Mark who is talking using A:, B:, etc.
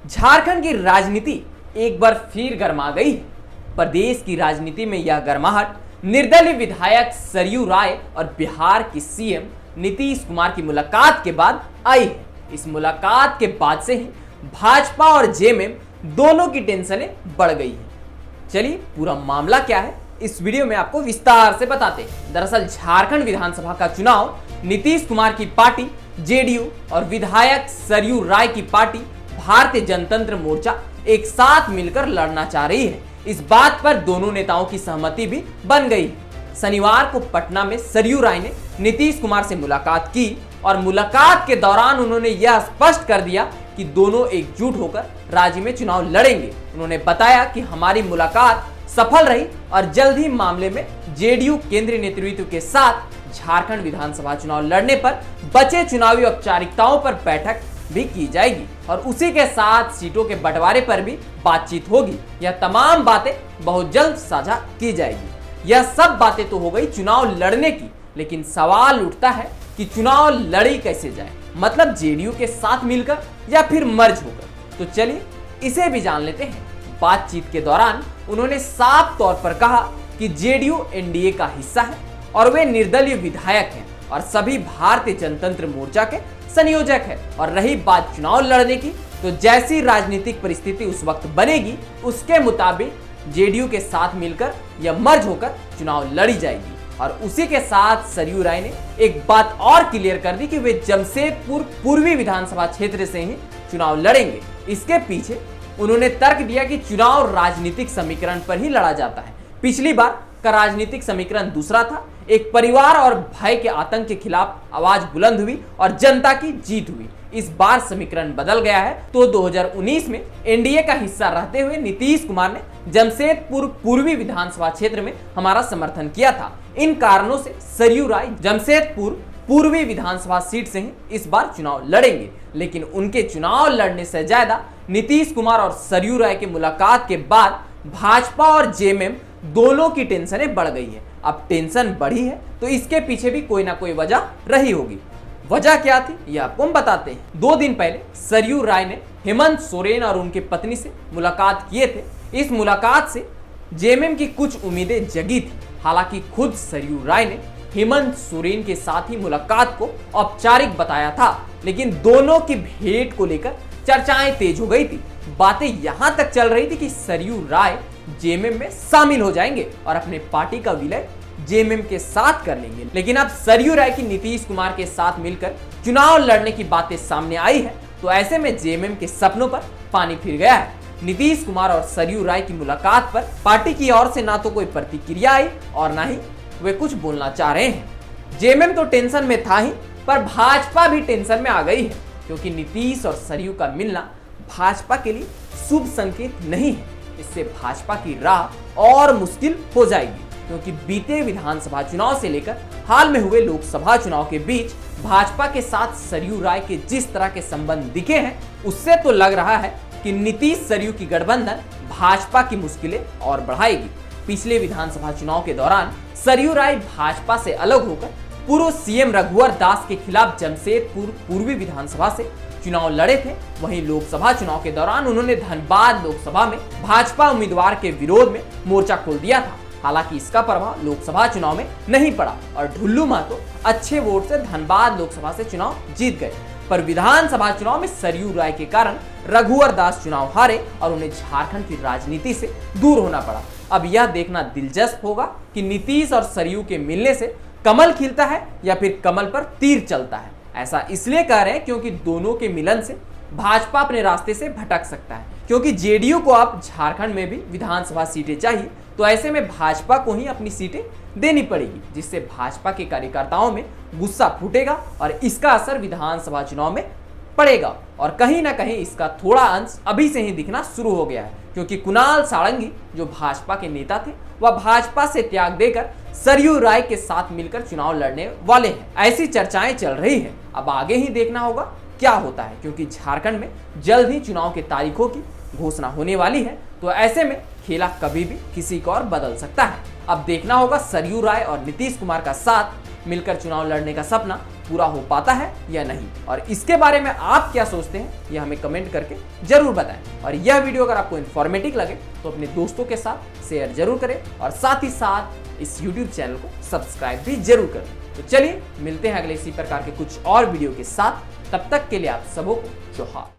A: झारखंड की राजनीति एक बार फिर गर्मा गई है। प्रदेश की राजनीति में यह गर्माहट निर्दलीय विधायक सरयू राय और बिहार की सीएम नीतीश कुमार की मुलाकात के बाद आई है। इस मुलाकात के बाद से ही भाजपा और जेएमएम दोनों की टेंशनें बढ़ गई हैं। चलिए पूरा मामला क्या है इस वीडियो में आपको विस्तार से बताते हैं। दरअसल झारखंड विधानसभा का चुनाव नीतीश कुमार की पार्टी जेडीयू और विधायक सरयू राय की पार्टी भारतीय जनतंत्र मोर्चा एक साथ मिलकर लड़ना चाह रही है। इस बात पर दोनों नेताओं की सहमति भी बन गई है। शनिवार को पटना में सरयू राय ने नीतीश कुमार से मुलाकात की और मुलाकात के दौरान उन्होंने यह स्पष्ट कर दिया कि दोनों एकजुट होकर राज्य में चुनाव लड़ेंगे। उन्होंने बताया कि हमारी मुलाकात सफल रही और जल्द ही मामले में जेडीयू केंद्रीय नेतृत्व के साथ झारखंड विधानसभा चुनाव लड़ने पर बचे चुनावी औपचारिकताओं पर बैठक भी की जाएगी और उसी के साथ सीटों के बंटवारे पर भी बातचीत होगी। यह तमाम बातें बहुत जल्द साझा की जाएगी। यह सब बातें तो हो गई चुनाव लड़ने की, लेकिन सवाल उठता है कि चुनाव लड़ी कैसे जाए, मतलब जेडीयू के साथ मिलकर या फिर मर्ज होकर। तो चलिए इसे भी जान लेते हैं। बातचीत के दौरान उन्होंने साफ तौर पर कहा कि जेडीयू एनडीए का हिस्सा है और वे निर्दलीय विधायक हैं और सभी भारतीय जनतंत्र मोर्चा के संयोजक है। और रही बात चुनाव लड़ने की, तो जैसी राजनीतिक परिस्थिति उस वक्त बनेगी उसके मुताबिक जेडीयू के साथ मिलकर या मर्ज होकर चुनाव लड़ी जाएगी। और उसी के साथ सरयू राय ने एक बात और क्लियर कर दी कि वे जमशेदपुर पूर्वी विधानसभा क्षेत्र से ही चुनाव लड़ेंगे। इसके पीछे उन्होंने तर्क दिया कि चुनाव राजनीतिक समीकरण पर ही लड़ा जाता है। पिछली बार का राजनीतिक समीकरण दूसरा था। एक परिवार और भय के आतंक के खिलाफ आवाज बुलंद हुई और जनता की जीत हुई। इस बार समीकरण बदल गया है। तो 2019 में एनडीए का हिस्सा रहते हुए नीतीश कुमार ने जमशेदपुर पूर्वी विधानसभा क्षेत्र में हमारा समर्थन किया था। इन कारणों से सरयू राय जमशेदपुर पूर्वी विधानसभा सीट से ही इस बार चुनाव लड़ेंगे। लेकिन उनके चुनाव लड़ने से ज्यादा नीतीश कुमार और सरयू राय की मुलाकात के बाद भाजपा और जेएमएम दोनों की टेंशनें बढ़ गई है। अब टेंशन बढ़ी है तो इसके पीछे भी कोई ना कोई वजह रही होगी। वजह क्या थी ये आपको हम बताते हैं। 2 दिन पहले सरयू राय ने हेमंत सोरेन और उनकी पत्नी से मुलाकात किए थे। इस मुलाकात से जेएमएम की कुछ उम्मीदें जगी थी। हालांकि खुद सरयू राय ने हेमंत सोरेन के साथ ही मुलाकात को औपचारिक बताया था, लेकिन दोनों की भेंट को लेकर चर्चाएं तेज हो गई थी। बातें यहां तक चल रही थी कि सरयू राय जेएमएम में शामिल हो जाएंगे और अपने पार्टी का विलय जेएमएम के साथ कर लेंगे। लेकिन अब सरयू राय की नीतीश कुमार के साथ मिलकर चुनाव लड़ने की बातें सामने आई है, तो ऐसे में जेएमएम के सपनों पर पानी फिर गया है। नीतीश कुमार और सरयू राय की मुलाकात पर पार्टी की ओर से ना तो कोई प्रतिक्रिया आई और ना ही वे कुछ बोलना चाह रहे हैं। जेएमएम तो टेंशन में था ही, पर भाजपा भी टेंशन में आ गई है, क्योंकि नीतीश और सरयू का मिलना भाजपा के लिए शुभ संकेत नहीं है। इससे भाजपा की राह और मुश्किल हो जाएगी, क्योंकि बीते विधानसभा चुनाव से लेकर हाल में हुए लोकसभा चुनाव के बीच भाजपा के साथ सरयू राय के जिस तरह के संबंध दिखे हैं, उससे तो लग रहा है कि नीतीश सरयू की गठबंधन भाजपा की मुश्किलें और बढ़ाएगी। पिछले विधानसभा चुनाव के दौरान सरयू राय भाजपा से अलग होकर पूर्व सीएम रघुवर दास के खिलाफ जमशेदपुर पूर्वी विधानसभा से चुनाव लड़े थे। वहीं लोकसभा चुनाव के दौरान उन्होंने धनबाद लोकसभा में भाजपा उम्मीदवार के विरोध में मोर्चा खोल दिया था। हालांकि इसका प्रभाव लोकसभा चुनाव में नहीं पड़ा और ढुल्लू महतो अच्छे वोट से धनबाद लोकसभा से चुनाव जीत गए। पर विधानसभा चुनाव में सरयू राय के कारण रघुवर दास चुनाव हारे और उन्हें झारखंड की राजनीति से दूर होना पड़ा। अब यह देखना दिलचस्प होगा कि नीतीश और सरयू के मिलने से कमल खिलता है या फिर कमल पर तीर चलता है। ऐसा इसलिए कह रहे हैं क्योंकि दोनों के मिलन से भाजपा अपने रास्ते से भटक सकता है, क्योंकि जेडीयू को अब झारखंड में भी विधानसभा सीटें चाहिए। तो ऐसे में भाजपा को ही अपनी सीटें देनी पड़ेगी, जिससे भाजपा के कार्यकर्ताओं में गुस्सा फूटेगा और इसका असर विधानसभा चुनाव में पड़ेगा। और कहीं ना कहीं इसका थोड़ा अंश अभी से ही दिखना शुरू हो गया है, क्योंकि कुणाल सारंगी जो भाजपा के नेता थे वह भाजपा से त्याग देकर सरयू राय के साथ मिलकर चुनाव लड़ने वाले हैं। ऐसी चर्चाएं चल रही है। अब आगे ही देखना होगा क्या होता है, क्योंकि झारखंड में जल्द ही चुनाव की तारीखों की घोषणा होने वाली है। तो ऐसे में खेला कभी भी किसी को और बदल सकता है। अब देखना होगा सरयू राय और नीतीश कुमार का साथ मिलकर चुनाव लड़ने का सपना पूरा हो पाता है या नहीं, और इसके बारे में आप क्या सोचते हैं यह हमें कमेंट करके जरूर बताएं। और यह वीडियो अगर आपको इन्फॉर्मेटिव लगे तो अपने दोस्तों के साथ शेयर जरूर करें और साथ ही साथ इस YouTube चैनल को सब्सक्राइब भी जरूर करें। तो चलिए मिलते हैं अगले इसी प्रकार के कुछ और वीडियो के साथ, तब तक के लिए आप सबों को जोहार।